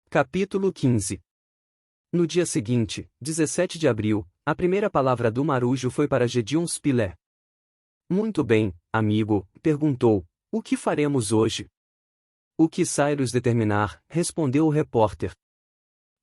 Capítulo 15. No dia seguinte, 17 de abril, a primeira palavra do marujo foi para Gédéon Spilett. Muito bem, amigo, perguntou, o que faremos hoje? O que Cyrus determinar, respondeu o repórter.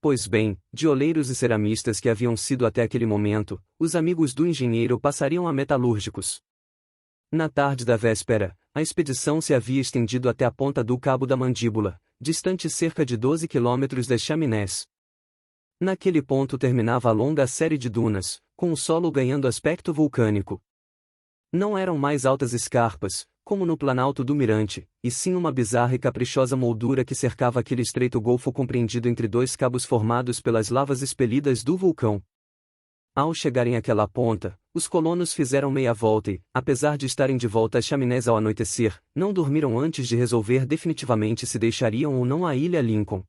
Pois bem, de oleiros e ceramistas que haviam sido até aquele momento, os amigos do engenheiro passariam a metalúrgicos. Na tarde da véspera, a expedição se havia estendido até a ponta do Cabo da Mandíbula, distante cerca de 12 quilômetros das Chaminés. Naquele ponto terminava a longa série de dunas, com o solo ganhando aspecto vulcânico. Não eram mais altas escarpas, como no Planalto do Mirante, e sim uma bizarra e caprichosa moldura que cercava aquele estreito golfo compreendido entre dois cabos formados pelas lavas expelidas do vulcão. Ao chegarem àquela ponta, os colonos fizeram meia volta e, apesar de estarem de volta às Chaminés ao anoitecer, não dormiram antes de resolver definitivamente se deixariam ou não a ilha Lincoln.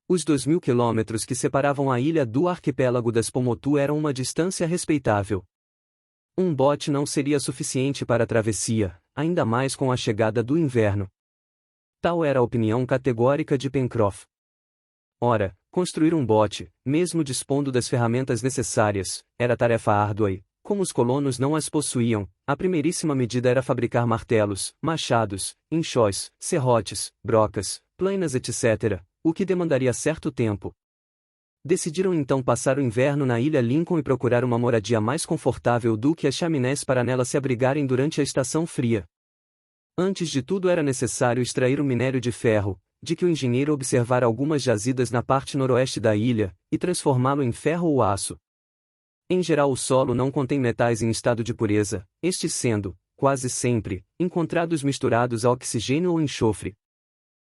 Os 2.000 quilômetros que separavam a ilha do arquipélago das Pomotou eram uma distância respeitável. Um bote não seria suficiente para a travessia, ainda mais com a chegada do inverno. Tal era a opinião categórica de Pencroff. Ora, construir um bote, mesmo dispondo das ferramentas necessárias, era tarefa árdua e, como os colonos não as possuíam, a primeiríssima medida era fabricar martelos, machados, enxós, serrotes, brocas, plainas etc., o que demandaria certo tempo. Decidiram então passar o inverno na ilha Lincoln e procurar uma moradia mais confortável do que as Chaminés para nela se abrigarem durante a estação fria. Antes de tudo era necessário extrair o minério de ferro, de que o engenheiro observara algumas jazidas na parte noroeste da ilha, e transformá-lo em ferro ou aço. Em geral o solo não contém metais em estado de pureza, estes sendo, quase sempre, encontrados misturados a oxigênio ou enxofre.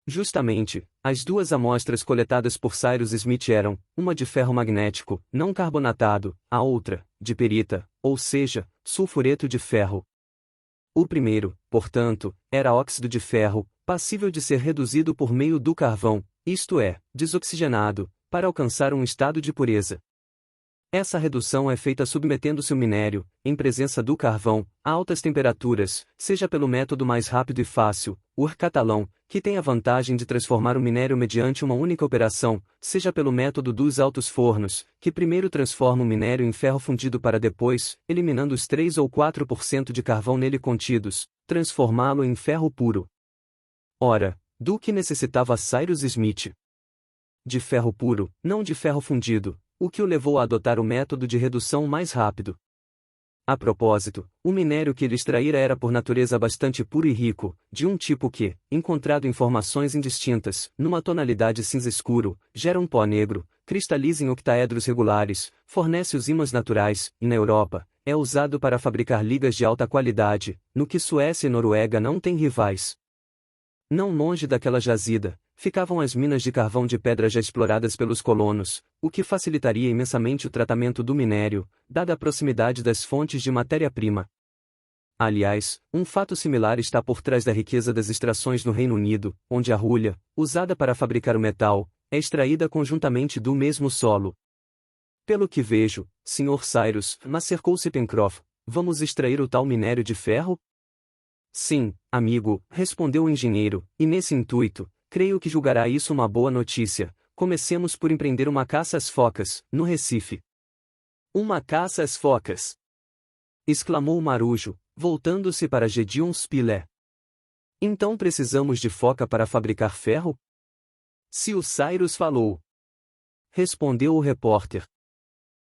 Justamente, as duas amostras coletadas por Cyrus Smith eram, uma de ferro magnético, não carbonatado, a outra, de perita, ou seja, sulfureto de ferro. O primeiro, portanto, era óxido de ferro, passível de ser reduzido por meio do carvão, isto é, desoxigenado, para alcançar um estado de pureza. Essa redução é feita submetendo-se o minério, em presença do carvão, a altas temperaturas, seja pelo método mais rápido e fácil, o catalão, que tem a vantagem de transformar o minério mediante uma única operação, seja pelo método dos altos fornos, que primeiro transforma o minério em ferro fundido para depois, eliminando os 3 ou 4% de carvão nele contidos, transformá-lo em ferro puro. Ora, do que necessitava Cyrus Smith? De ferro puro, não de ferro fundido, o que o levou a adotar o método de redução mais rápido. A propósito, o minério que ele extraíra era por natureza bastante puro e rico, de um tipo que, encontrado em formações indistintas, numa tonalidade cinza escuro, gera um pó negro, cristaliza em octaedros regulares, fornece os ímãs naturais, e na Europa, é usado para fabricar ligas de alta qualidade, no que Suécia e Noruega não têm rivais. Não longe daquela jazida, ficavam as minas de carvão de pedra já exploradas pelos colonos, o que facilitaria imensamente o tratamento do minério, dada a proximidade das fontes de matéria-prima. Aliás, um fato similar está por trás da riqueza das extrações no Reino Unido, onde a rulha, usada para fabricar o metal, é extraída conjuntamente do mesmo solo. Pelo que vejo, Sr. Cyrus, acercou-se Pencroff, vamos extrair o tal minério de ferro? Sim, amigo, respondeu o engenheiro, e nesse intuito, creio que julgará isso uma boa notícia. Comecemos por empreender uma caça às focas, no Recife. Uma caça às focas! Exclamou o marujo, voltando-se para Gédéon Spilett. Então precisamos de foca para fabricar ferro? Se o Cyrus falou. Respondeu o repórter.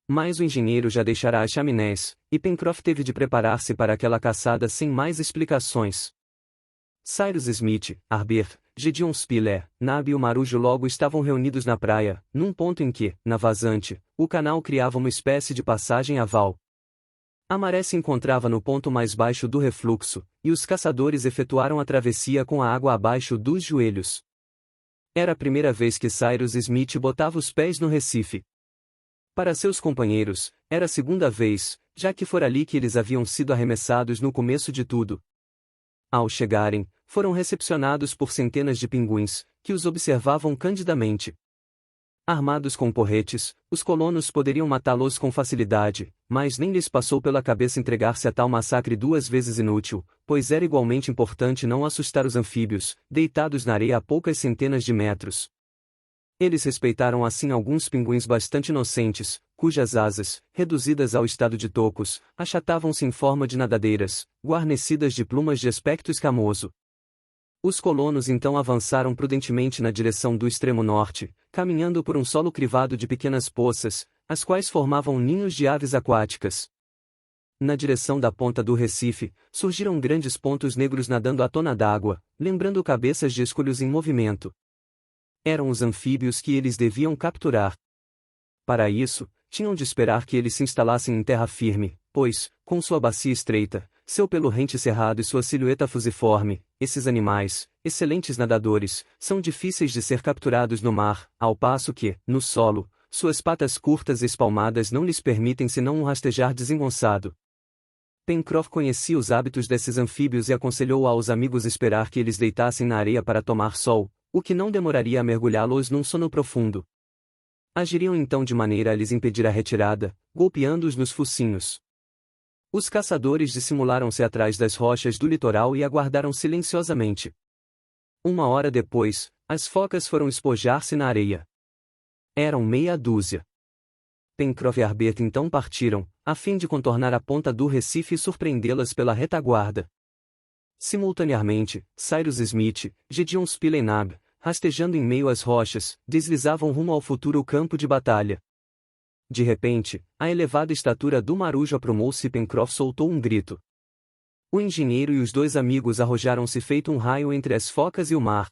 Mas o engenheiro já deixará as Chaminés, e Pencroff teve de preparar-se para aquela caçada sem mais explicações. Cyrus Smith, Harbert, Gédéon Spilett, Nab e o marujo logo estavam reunidos na praia, num ponto em que, na vazante, o canal criava uma espécie de passagem aval. A maré se encontrava no ponto mais baixo do refluxo, e os caçadores efetuaram a travessia com a água abaixo dos joelhos. Era a primeira vez que Cyrus Smith botava os pés no Recife. Para seus companheiros, era a segunda vez, já que fora ali que eles haviam sido arremessados no começo de tudo. Ao chegarem, foram recepcionados por centenas de pinguins, que os observavam candidamente. Armados com porretes, os colonos poderiam matá-los com facilidade, mas nem lhes passou pela cabeça entregar-se a tal massacre duas vezes inútil, pois era igualmente importante não assustar os anfíbios, deitados na areia a poucas centenas de metros. Eles respeitaram assim alguns pinguins bastante inocentes, cujas asas, reduzidas ao estado de tocos, achatavam-se em forma de nadadeiras, guarnecidas de plumas de aspecto escamoso. Os colonos então avançaram prudentemente na direção do extremo norte, caminhando por um solo crivado de pequenas poças, as quais formavam ninhos de aves aquáticas. Na direção da ponta do Recife, surgiram grandes pontos negros nadando à tona d'água, lembrando cabeças de escolhos em movimento. Eram os anfíbios que eles deviam capturar. Para isso, tinham de esperar que eles se instalassem em terra firme, pois, com sua bacia estreita, seu pelo rente cerrado e sua silhueta fusiforme, esses animais, excelentes nadadores, são difíceis de ser capturados no mar, ao passo que, no solo, suas patas curtas e espalmadas não lhes permitem senão um rastejar desengonçado. Pencroff conhecia os hábitos desses anfíbios e aconselhou aos amigos esperar que eles deitassem na areia para tomar sol, o que não demoraria a mergulhá-los num sono profundo. Agiriam então de maneira a lhes impedir a retirada, golpeando-os nos focinhos. Os caçadores dissimularam-se atrás das rochas do litoral e aguardaram silenciosamente. 1 hora depois, as focas foram espojar-se na areia. Eram meia dúzia. Pencroff e Harbert então partiram, a fim de contornar a ponta do Recife e surpreendê-las pela retaguarda. Simultaneamente, Cyrus Smith, Gideon Spilett e Nab, rastejando em meio às rochas, deslizavam rumo ao futuro campo de batalha. De repente, a elevada estatura do marujo aprumou-se e Pencroff soltou um grito. O engenheiro e os dois amigos arrojaram-se feito um raio entre as focas e o mar.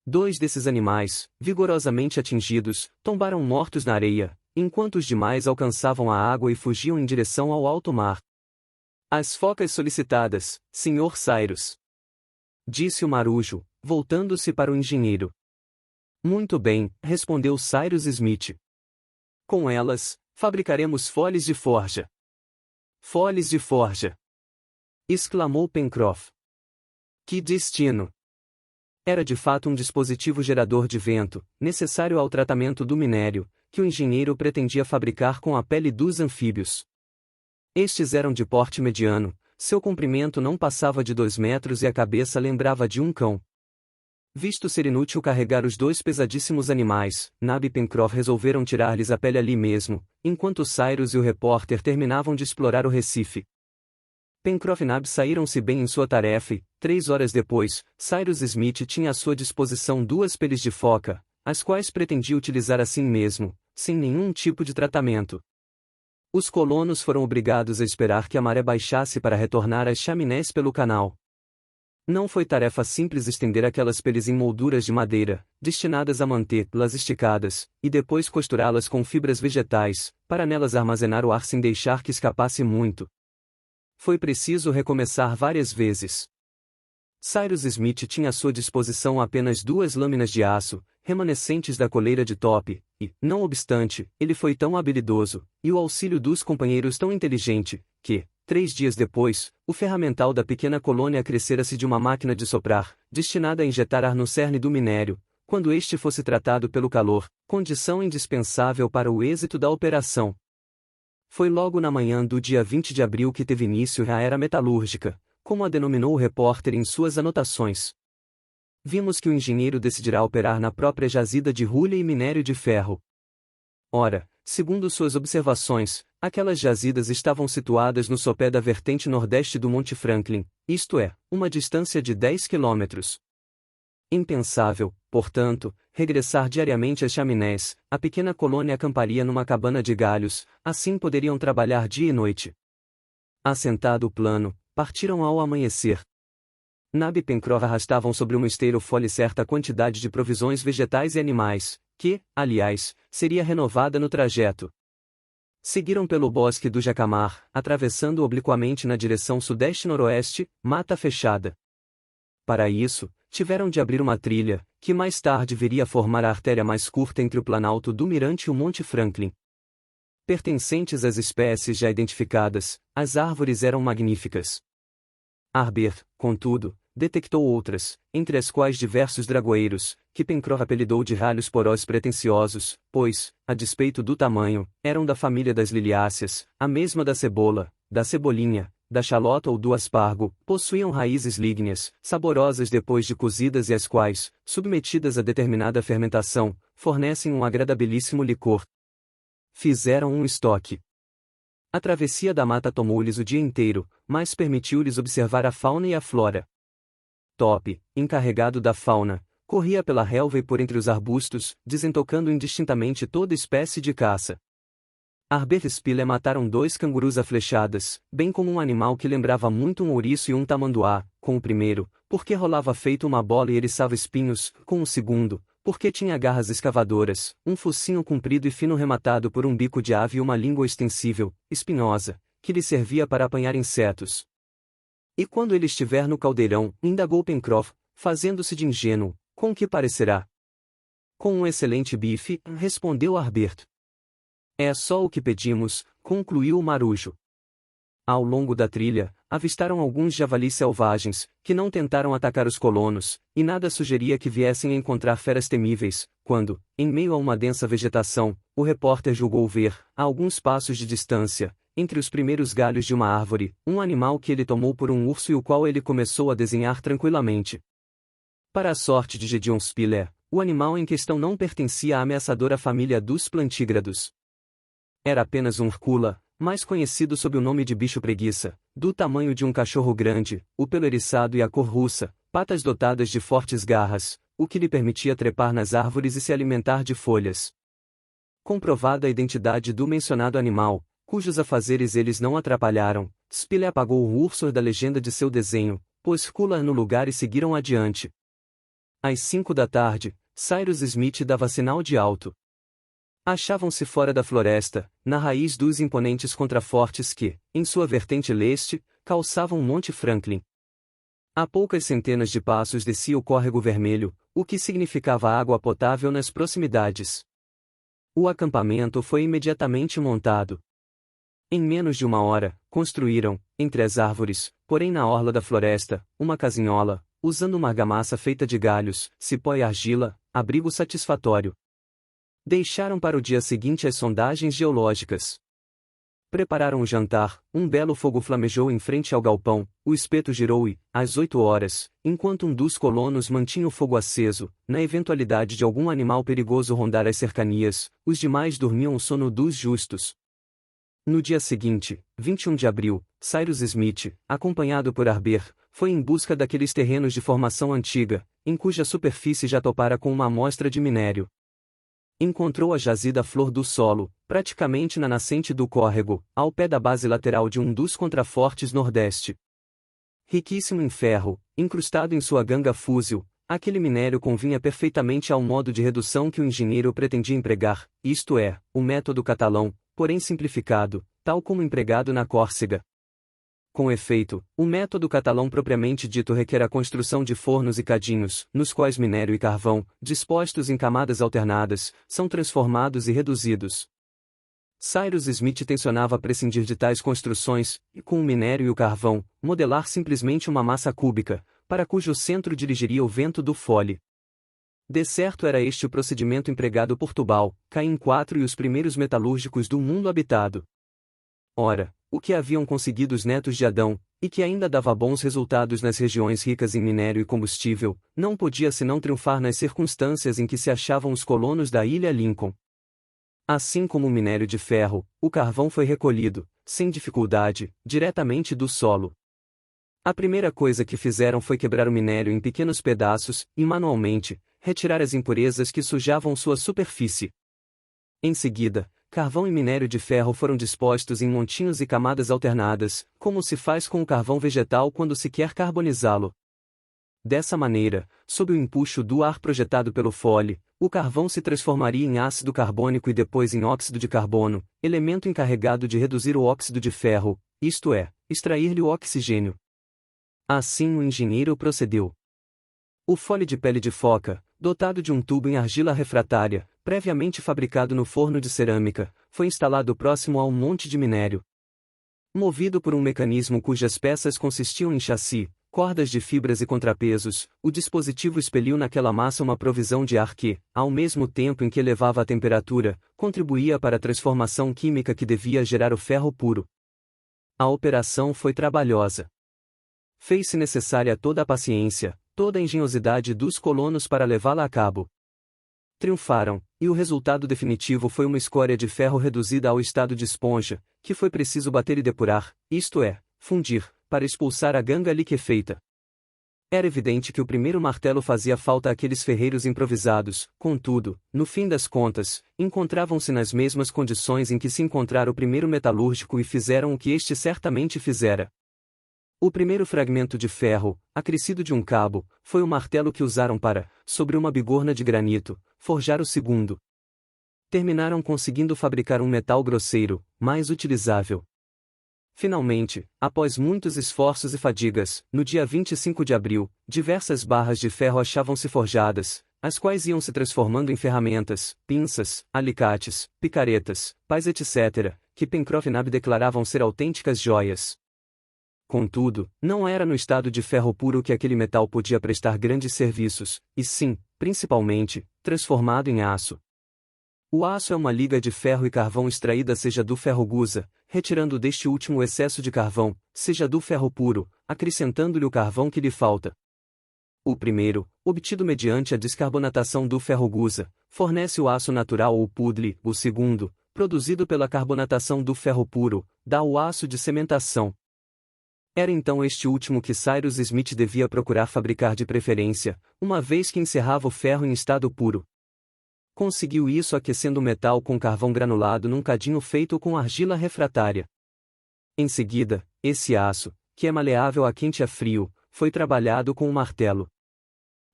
2 desses animais, vigorosamente atingidos, tombaram mortos na areia, enquanto os demais alcançavam a água e fugiam em direção ao alto mar. As focas solicitadas, Sr. Cyrus, disse o marujo, voltando-se para o engenheiro. Muito bem, respondeu Cyrus Smith. Com elas, fabricaremos foles de forja. Foles de forja! Exclamou Pencroff. Que destino! Era de fato um dispositivo gerador de vento, necessário ao tratamento do minério, que o engenheiro pretendia fabricar com a pele dos anfíbios. Estes eram de porte mediano, seu comprimento não passava de 2 metros e a cabeça lembrava de um cão. Visto ser inútil carregar os 2 pesadíssimos animais, Nab e Pencroff resolveram tirar-lhes a pele ali mesmo, enquanto Cyrus e o repórter terminavam de explorar o Recife. Pencroff e Nab saíram-se bem em sua tarefa e, 3 horas depois, Cyrus Smith tinha à sua disposição 2 peles de foca, as quais pretendia utilizar assim mesmo, sem nenhum tipo de tratamento. Os colonos foram obrigados a esperar que a maré baixasse para retornar às chaminés pelo canal. Não foi tarefa simples estender aquelas peles em molduras de madeira, destinadas a mantê-las esticadas, e depois costurá-las com fibras vegetais, para nelas armazenar o ar sem deixar que escapasse muito. Foi preciso recomeçar várias vezes. Cyrus Smith tinha à sua disposição apenas 2 lâminas de aço, remanescentes da coleira de Top, e, não obstante, ele foi tão habilidoso, e o auxílio dos companheiros tão inteligente, que, 3 dias depois, o ferramental da pequena colônia crescera-se de uma máquina de soprar, destinada a injetar ar no cerne do minério, quando este fosse tratado pelo calor, condição indispensável para o êxito da operação. Foi logo na manhã do dia 20 de abril que teve início a era metalúrgica, como a denominou o repórter em suas anotações. Vimos que o engenheiro decidirá operar na própria jazida de hulha e minério de ferro. Ora, segundo suas observações, aquelas jazidas estavam situadas no sopé da vertente nordeste do Monte Franklin, isto é, uma distância de 10 quilômetros. Impensável, portanto, regressar diariamente às chaminés, a pequena colônia acamparia numa cabana de galhos, assim poderiam trabalhar dia e noite. Assentado o plano, partiram ao amanhecer. Nab e Pencroff arrastavam sobre uma esteira folha certa quantidade de provisões vegetais e animais, que, aliás, seria renovada no trajeto. Seguiram pelo bosque do Jacamar, atravessando obliquamente na direção sudeste-noroeste, mata fechada. Para isso, tiveram de abrir uma trilha, que mais tarde viria a formar a artéria mais curta entre o Planalto do Mirante e o Monte Franklin. Pertencentes às espécies já identificadas, as árvores eram magníficas. Harbert, contudo, detectou outras, entre as quais diversos dragoeiros, que Pencroff apelidou de ralhos porós pretensiosos, pois, a despeito do tamanho, eram da família das liliáceas, a mesma da cebola, da cebolinha, da chalota ou do aspargo, possuíam raízes lígneas, saborosas depois de cozidas e as quais, submetidas a determinada fermentação, fornecem um agradabilíssimo licor. Fizeram um estoque. A travessia da mata tomou-lhes o dia inteiro, mas permitiu-lhes observar a fauna e a flora. Top, encarregado da fauna, corria pela relva e por entre os arbustos, desentocando indistintamente toda espécie de caça. Harbert e Spiller mataram 2 cangurus a flechadas, bem como um animal que lembrava muito um ouriço e um tamanduá, com o primeiro, porque rolava feito uma bola e eriçava espinhos, com o segundo, porque tinha garras escavadoras, um focinho comprido e fino rematado por um bico de ave e uma língua extensível, espinhosa, que lhe servia para apanhar insetos. E quando ele estiver no caldeirão, indagou Pencroff, fazendo-se de ingênuo, com que parecerá? Com um excelente bife, respondeu Harbert. É só o que pedimos, concluiu o marujo. Ao longo da trilha, avistaram alguns javalis selvagens, que não tentaram atacar os colonos, e nada sugeria que viessem a encontrar feras temíveis, quando, em meio a uma densa vegetação, o repórter julgou ver, a alguns passos de distância, entre os primeiros galhos de uma árvore, um animal que ele tomou por um urso e o qual ele começou a desenhar tranquilamente. Para a sorte de Gédéon Spilett, o animal em questão não pertencia à ameaçadora família dos plantígrados. Era apenas um urcula, mais conhecido sob o nome de bicho preguiça, do tamanho de um cachorro grande, o pelo eriçado e a cor russa, patas dotadas de fortes garras, o que lhe permitia trepar nas árvores e se alimentar de folhas. Comprovada a identidade do mencionado animal, cujos afazeres eles não atrapalharam, Spilett apagou o urso da legenda de seu desenho, pôs Cooler no lugar e seguiram adiante. Às 5 da tarde, Cyrus Smith dava sinal de alto. Achavam-se fora da floresta, na raiz dos imponentes contrafortes que, em sua vertente leste, calçavam Monte Franklin. A poucas centenas de passos descia o Córrego Vermelho, o que significava água potável nas proximidades. O acampamento foi imediatamente montado. Em menos de uma hora, construíram, entre as árvores, porém na orla da floresta, uma casinhola, usando uma argamassa feita de galhos, cipó e argila, abrigo satisfatório. Deixaram para o dia seguinte as sondagens geológicas. Prepararam o jantar, um belo fogo flamejou em frente ao galpão, o espeto girou e, às 8 horas, enquanto um dos colonos mantinha o fogo aceso, na eventualidade de algum animal perigoso rondar as cercanias, os demais dormiam o sono dos justos. No dia seguinte, 21 de abril, Cyrus Smith, acompanhado por Harbert, foi em busca daqueles terrenos de formação antiga, em cuja superfície já topara com uma amostra de minério. Encontrou a jazida flor do solo, praticamente na nascente do córrego, ao pé da base lateral de um dos contrafortes nordeste. Riquíssimo em ferro, incrustado em sua ganga fúzil, aquele minério convinha perfeitamente ao modo de redução que o engenheiro pretendia empregar, isto é, o método catalão, porém simplificado, tal como empregado na Córcega. Com efeito, o método catalão propriamente dito requer a construção de fornos e cadinhos, nos quais minério e carvão, dispostos em camadas alternadas, são transformados e reduzidos. Cyrus Smith tencionava prescindir de tais construções, e com o minério e o carvão, modelar simplesmente uma massa cúbica, para cujo centro dirigiria o vento do fole. De certo era este o procedimento empregado por Tubal, Caim IV e os primeiros metalúrgicos do mundo habitado. Ora, o que haviam conseguido os netos de Adão, e que ainda dava bons resultados nas regiões ricas em minério e combustível, não podia senão triunfar nas circunstâncias em que se achavam os colonos da ilha Lincoln. Assim como o minério de ferro, o carvão foi recolhido, sem dificuldade, diretamente do solo. A primeira coisa que fizeram foi quebrar o minério em pequenos pedaços, e manualmente, retirar as impurezas que sujavam sua superfície. Em seguida, carvão e minério de ferro foram dispostos em montinhos e camadas alternadas, como se faz com o carvão vegetal quando se quer carbonizá-lo. Dessa maneira, sob o empuxo do ar projetado pelo fole, o carvão se transformaria em ácido carbônico e depois em óxido de carbono, elemento encarregado de reduzir o óxido de ferro, isto é, extrair-lhe o oxigênio. Assim o engenheiro procedeu. O fole de pele de foca, dotado de um tubo em argila refratária, previamente fabricado no forno de cerâmica, foi instalado próximo ao monte de minério. Movido por um mecanismo cujas peças consistiam em chassi, cordas de fibras e contrapesos, o dispositivo expeliu naquela massa uma provisão de ar que, ao mesmo tempo em que elevava a temperatura, contribuía para a transformação química que devia gerar o ferro puro. A operação foi trabalhosa. Fez-se necessária toda a paciência, toda a engenhosidade dos colonos para levá-la a cabo. Triunfaram, e o resultado definitivo foi uma escória de ferro reduzida ao estado de esponja, que foi preciso bater e depurar, isto é, fundir, para expulsar a ganga liquefeita. Era evidente que o primeiro martelo fazia falta àqueles ferreiros improvisados, contudo, no fim das contas, encontravam-se nas mesmas condições em que se encontrara o primeiro metalúrgico e fizeram o que este certamente fizera. O primeiro fragmento de ferro, acrescido de um cabo, foi o martelo que usaram para, sobre uma bigorna de granito, forjar o segundo. Terminaram conseguindo fabricar um metal grosseiro, mais utilizável. Finalmente, após muitos esforços e fadigas, no dia 25 de abril, diversas barras de ferro achavam-se forjadas, as quais iam se transformando em ferramentas, pinças, alicates, picaretas, pás etc., que Pencroff e Nab declaravam ser autênticas joias. Contudo, não era no estado de ferro puro que aquele metal podia prestar grandes serviços, e sim, principalmente, transformado em aço. O aço é uma liga de ferro e carvão extraída seja do ferro gusa, retirando deste último o excesso de carvão, seja do ferro puro, acrescentando-lhe o carvão que lhe falta. O primeiro, obtido mediante a descarbonatação do ferro gusa, fornece o aço natural ou pudre; o segundo, produzido pela carbonatação do ferro puro, dá o aço de cementação. Era então este último que Cyrus Smith devia procurar fabricar de preferência, uma vez que encerrava o ferro em estado puro. Conseguiu isso aquecendo o metal com carvão granulado num cadinho feito com argila refratária. Em seguida, esse aço, que é maleável a quente e a frio, foi trabalhado com um martelo.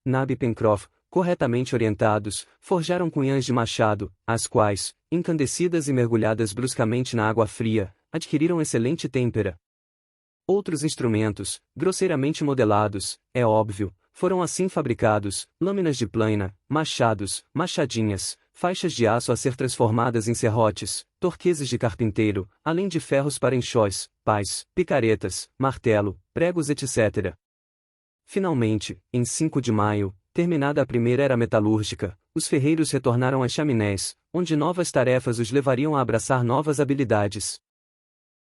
Nab e Pencroff, corretamente orientados, forjaram cunhãs de machado, as quais, encandecidas e mergulhadas bruscamente na água fria, adquiriram excelente têmpera. Outros instrumentos, grosseiramente modelados, é óbvio, foram assim fabricados: lâminas de plaina, machados, machadinhas, faixas de aço a ser transformadas em serrotes, torqueses de carpinteiro, além de ferros para enxós, pás, picaretas, martelo, pregos etc. Finalmente, em 5 de maio, terminada a primeira era metalúrgica, os ferreiros retornaram às chaminés, onde novas tarefas os levariam a abraçar novas habilidades.